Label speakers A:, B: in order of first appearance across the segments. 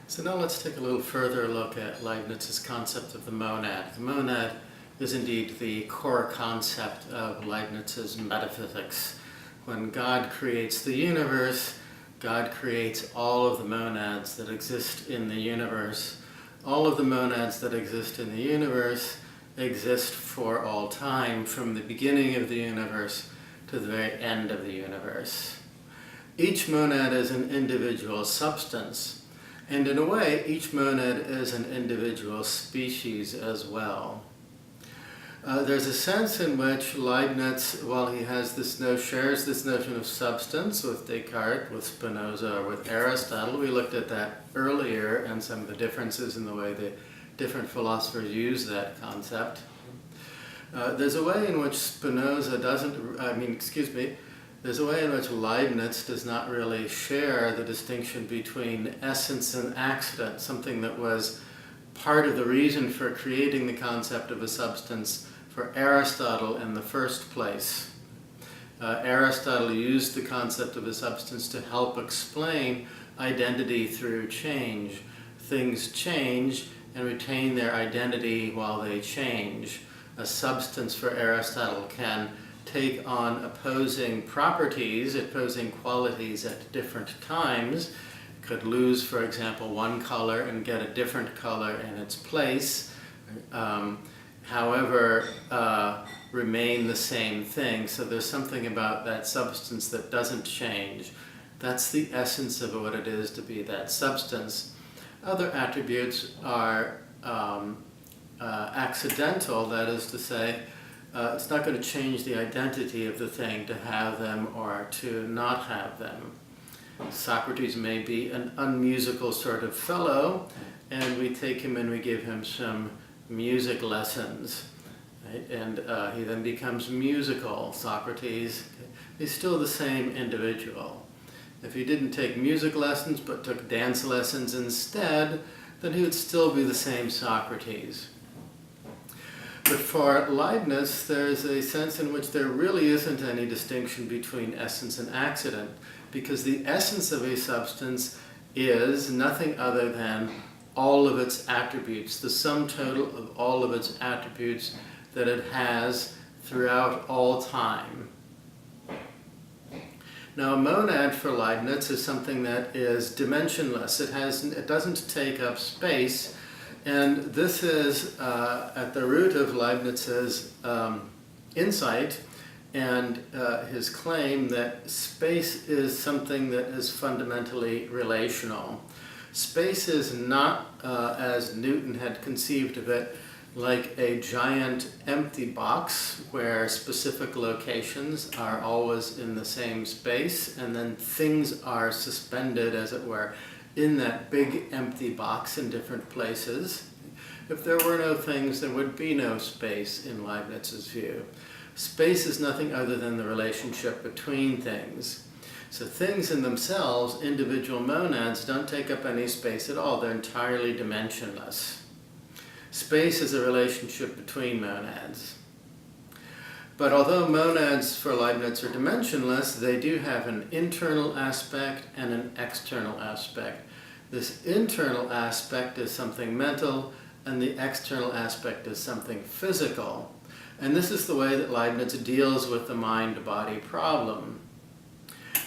A: So now let's take a little further look at Leibniz's concept of the monad. The monad is indeed the core concept of Leibniz's metaphysics. When God creates the universe, God creates all of the monads that exist in the universe. All of the monads that exist in the universe exist for all time, from the beginning of the universe to the very end of the universe. Each monad is an individual substance. And in a way, each monad is an individual species as well. There's a sense in which Leibniz, while he has shares this notion of substance with Descartes, with Spinoza, or with Aristotle. We looked at that earlier and some of the differences in the way the different philosophers use that concept. There's a way in which There's a way in which Leibniz does not really share the distinction between essence and accident, something that was part of the reason for creating the concept of a substance for Aristotle in the first place. Aristotle used the concept of a substance to help explain identity through change. Things change and retain their identity while they change. A substance for Aristotle can take on opposing properties, opposing qualities at different times. It could lose, for example, one color and get a different color in its place. However, remain the same thing. So there's something about that substance that doesn't change. That's the essence of what it is to be that substance. Other attributes are accidental, that is to say, it's not going to change the identity of the thing to have them or to not have them. Socrates may be an unmusical sort of fellow, and we take him and we give him some music lessons, right? And he then becomes musical. Socrates is still the same individual. If he didn't take music lessons but took dance lessons instead, then he would still be the same Socrates. But for Leibniz, there's a sense in which there really isn't any distinction between essence and accident, because the essence of a substance is nothing other than all of its attributes, the sum total of all of its attributes that it has throughout all time. Now, a monad for Leibniz is something that is dimensionless. It doesn't take up space. And this is at the root of Leibniz's insight and his claim that space is something that is fundamentally relational. Space is not, as Newton had conceived of it, like a giant empty box where specific locations are always in the same space, and then things are suspended, as it were, in that big empty box in different places. If there were no things, there would be no space in Leibniz's view. Space is nothing other than the relationship between things. So things in themselves, individual monads, don't take up any space at all. They're entirely dimensionless. Space is a relationship between monads. But although monads for Leibniz are dimensionless, they do have an internal aspect and an external aspect. This internal aspect is something mental, and the external aspect is something physical. And this is the way that Leibniz deals with the mind-body problem.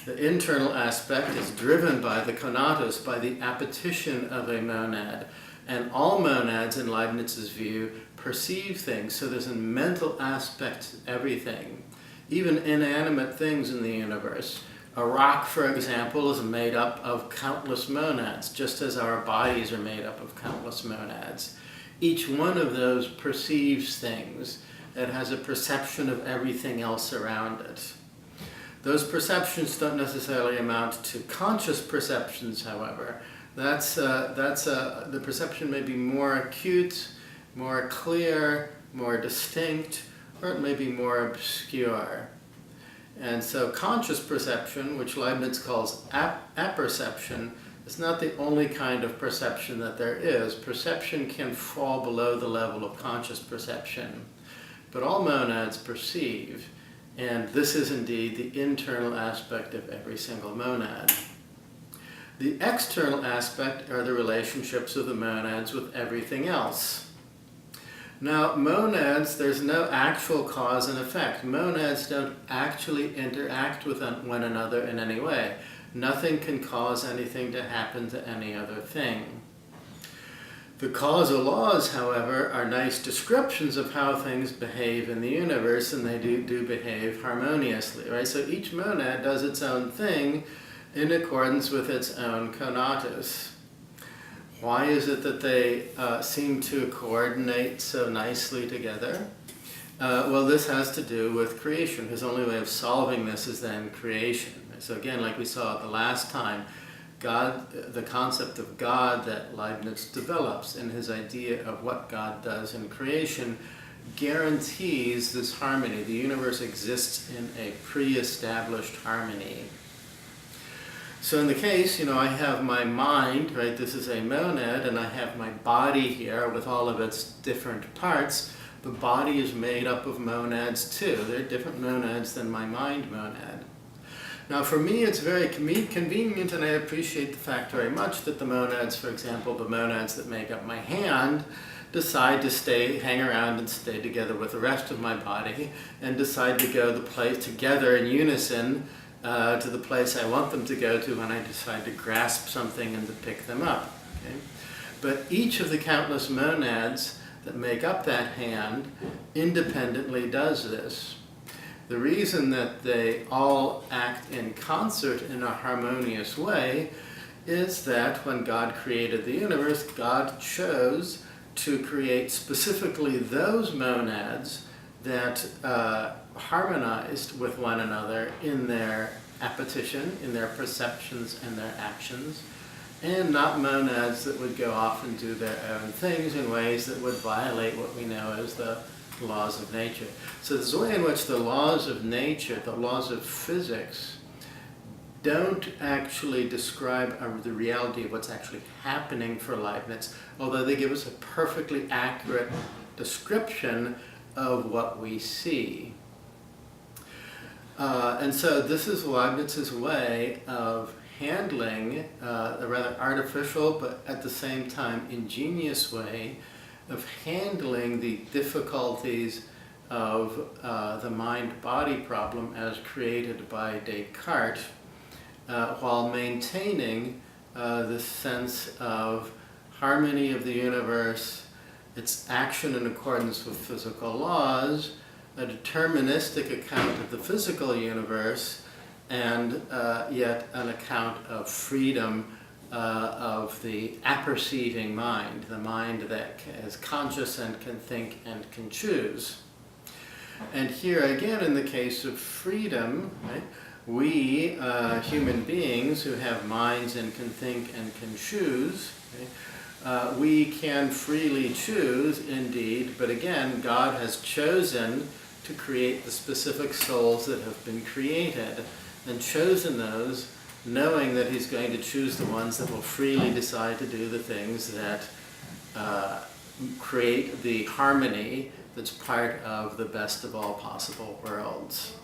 A: The internal aspect is driven by the conatus, by the appetition of a monad. And all monads, in Leibniz's view, perceive things. So there's a mental aspect to everything, even inanimate things in the universe. A rock, for example, is made up of countless monads, just as our bodies are made up of countless monads. Each one of those perceives things. It has a perception of everything else around it. Those perceptions don't necessarily amount to conscious perceptions, however. The perception may be more acute, more clear, more distinct, or it may be more obscure. And so conscious perception, which Leibniz calls apperception, is not the only kind of perception that there is. Perception can fall below the level of conscious perception. But all monads perceive, and this is indeed the internal aspect of every single monad. The external aspect are the relationships of the monads with everything else. Now, monads, there's no actual cause and effect. Monads don't actually interact with one another in any way. Nothing can cause anything to happen to any other thing. The causal laws, however, are nice descriptions of how things behave in the universe, and they do behave harmoniously, right? So each monad does its own thing in accordance with its own conatus. Why is it that they seem to coordinate so nicely together? Well, this has to do with creation. His only way of solving this is then creation. So again, like we saw the last time, God, the concept of God that Leibniz develops in his idea of what God does in creation guarantees this harmony. The universe exists in a pre-established harmony. So in the case, I have my mind, right, this is a monad, and I have my body here with all of its different parts. The body is made up of monads too. They're different monads than my mind monad. Now for me it's very convenient, and I appreciate the fact very much that the monads, for example, the monads that make up my hand, decide to hang around and stay together with the rest of my body, and decide to go the place together in unison to the place I want them to go to when I decide to grasp something and to pick them up. Okay? But each of the countless monads that make up that hand independently does this. The reason that they all act in concert in a harmonious way is that when God created the universe, God chose to create specifically those monads that harmonized with one another in their appetition, in their perceptions and their actions, and not monads that would go off and do their own things in ways that would violate what we know as the laws of nature. So there's a way in which the laws of nature, the laws of physics, don't actually describe the reality of what's actually happening for Leibniz, although they give us a perfectly accurate description of what we see. And so this is Leibniz's way of handling a rather artificial but at the same time ingenious way of handling the difficulties of the mind-body problem as created by Descartes, while maintaining this sense of harmony of the universe, its action in accordance with physical laws, a deterministic account of the physical universe, and yet an account of freedom of the apperceiving mind, the mind that is conscious and can think and can choose. And here again, in the case of freedom, right, we human beings who have minds and can think and can choose, right, we can freely choose indeed, but again, God has chosen to create the specific souls that have been created, and chosen those knowing that he's going to choose the ones that will freely decide to do the things that create the harmony that's part of the best of all possible worlds.